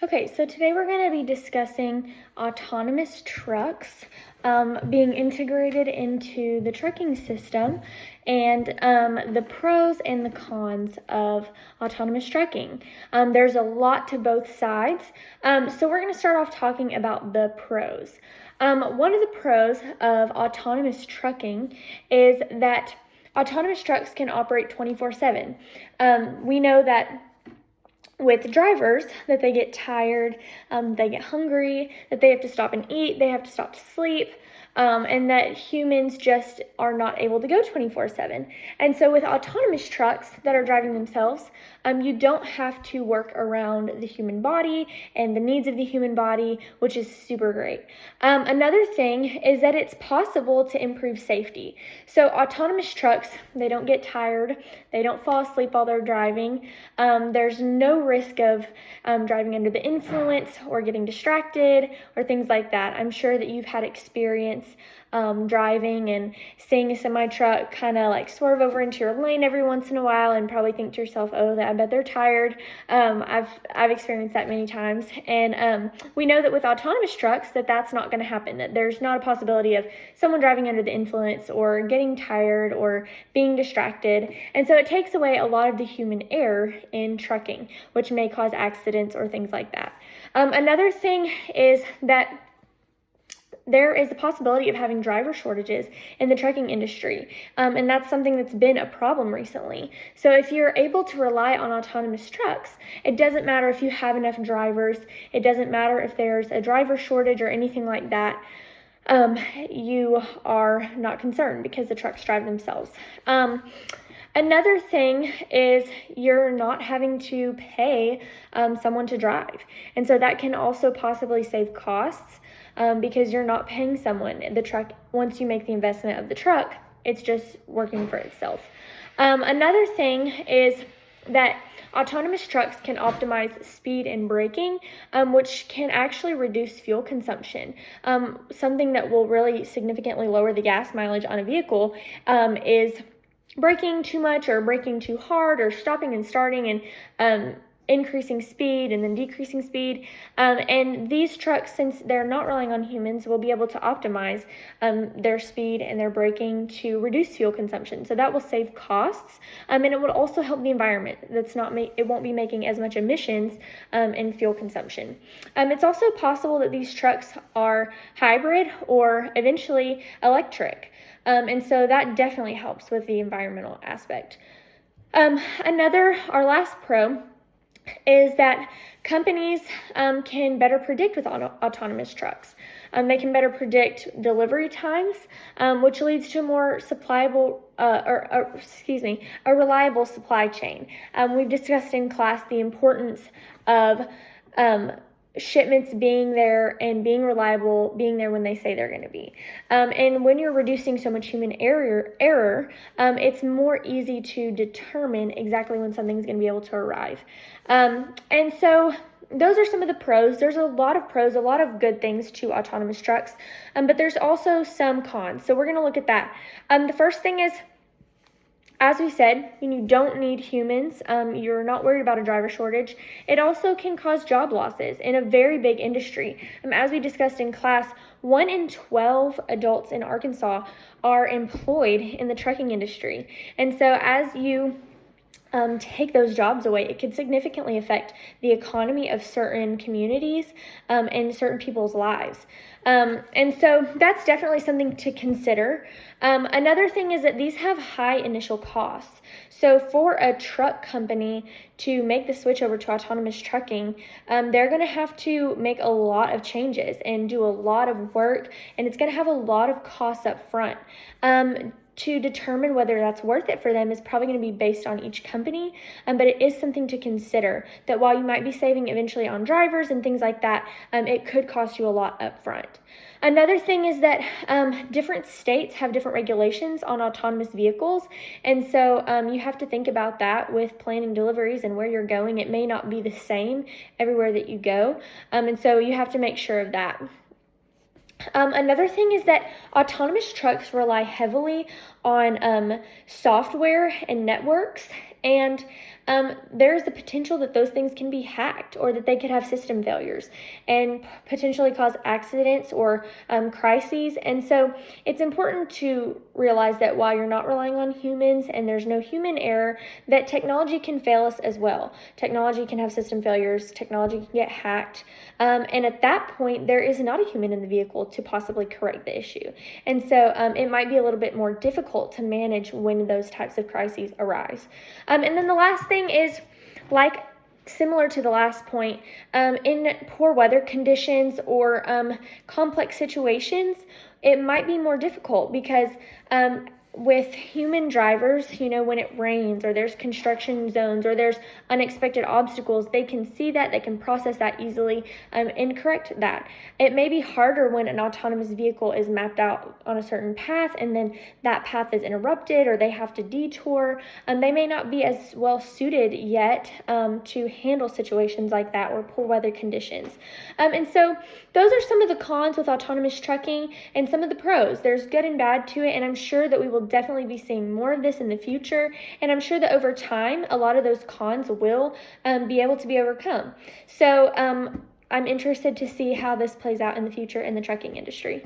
Okay, so today we're going to be discussing autonomous trucks being integrated into the trucking system and the pros and the cons of autonomous trucking. There's a lot to both sides, so we're going to start off talking about the pros. One of the pros of autonomous trucking is that autonomous trucks can operate 24/7. We know that with drivers that they get tired, they get hungry, that they have to stop and eat, they have to stop to sleep, and that humans just are not able to go 24/7. And so with autonomous trucks that are driving themselves, you don't have to work around the human body and the needs of the human body, which is super great. Another thing is that it's possible to improve safety. So autonomous trucks, they don't get tired, they don't fall asleep while they're driving. There's no risk of driving under the influence or getting distracted or things like that. I'm sure that you've had experience driving and seeing a semi truck kind of like swerve over into your lane every once in a while and probably think to yourself, oh, I bet they're tired. I've experienced that many times, and we know that with autonomous trucks that's not going to happen, that there's not a possibility of someone driving under the influence or getting tired or being distracted. And so it takes away a lot of the human error in trucking, which may cause accidents or things like that. Another thing is that there is a possibility of having driver shortages in the trucking industry, and that's something that's been a problem recently. So if you're able to rely on autonomous trucks, it doesn't matter if you have enough drivers, it doesn't matter if there's a driver shortage or anything like that. You are not concerned because the trucks drive themselves. Another thing is you're not having to pay someone to drive. And so that can also possibly save costs because you're not paying someone. The truck, once you make the investment of the truck, it's just working for itself. Another thing is that autonomous trucks can optimize speed and braking, which can actually reduce fuel consumption. Something that will really significantly lower the gas mileage on a vehicle is braking too much or braking too hard or stopping and starting and increasing speed and then decreasing speed. And these trucks, since they're not relying on humans, will be able to optimize their speed and their braking to reduce fuel consumption. So that will save costs, and it will also help the environment. It won't be making as much emissions in fuel consumption. It's also possible that these trucks are hybrid or eventually electric. And so that definitely helps with the environmental aspect. Our last pro is that companies can better predict with autonomous trucks. They can better predict delivery times, which leads to a reliable supply chain. We've discussed in class the importance of shipments being there and being reliable, being there when they say they're going to be. And when you're reducing so much human error, it's more easy to determine exactly when something's going to be able to arrive. And so those are some of the pros. There's a lot of pros, a lot of good things to autonomous trucks, but there's also some cons. So we're going to look at that. The first thing is, as we said, you don't need humans. You're not worried about a driver shortage. It also can cause job losses in a very big industry. As we discussed in class, 1 in 12 adults in Arkansas are employed in the trucking industry. And so as you take those jobs away, it could significantly affect the economy of certain communities and certain people's lives. And so that's definitely something to consider. Another thing is that these have high initial costs. So for a truck company to make the switch over to autonomous trucking, they're going to have to make a lot of changes and do a lot of work, and it's going to have a lot of costs up front. To determine whether that's worth it for them is probably going to be based on each company, but it is something to consider that while you might be saving eventually on drivers and things like that, it could cost you a lot up front. Another thing is that different states have different regulations on autonomous vehicles, and so you have to think about that with planning deliveries and where you're going. It may not be the same everywhere that you go, and so you have to make sure of that. Another thing is that autonomous trucks rely heavily on software and networks, and there's the potential that those things can be hacked, or that they could have system failures and potentially cause accidents or crises. And so it's important to realize that while you're not relying on humans and there's no human error, that technology can fail us as well. Technology can have system failures, technology can get hacked, and at that point there is not a human in the vehicle to possibly correct the issue. And so it might be a little bit more difficult to manage when those types of crises arise. And then the last thing is, like similar to the last point, in poor weather conditions or complex situations, it might be more difficult because with human drivers, when it rains or there's construction zones or there's unexpected obstacles, they can see that, they can process that easily and correct that. It may be harder when an autonomous vehicle is mapped out on a certain path and then that path is interrupted or they have to detour, and they may not be as well suited yet to handle situations like that or poor weather conditions. And so those are some of the cons with autonomous trucking and some of the pros. There's good and bad to it, and I'm sure that we will definitely be seeing more of this in the future, and I'm sure that over time a lot of those cons will be able to be overcome. So I'm interested to see how this plays out in the future in the trucking industry.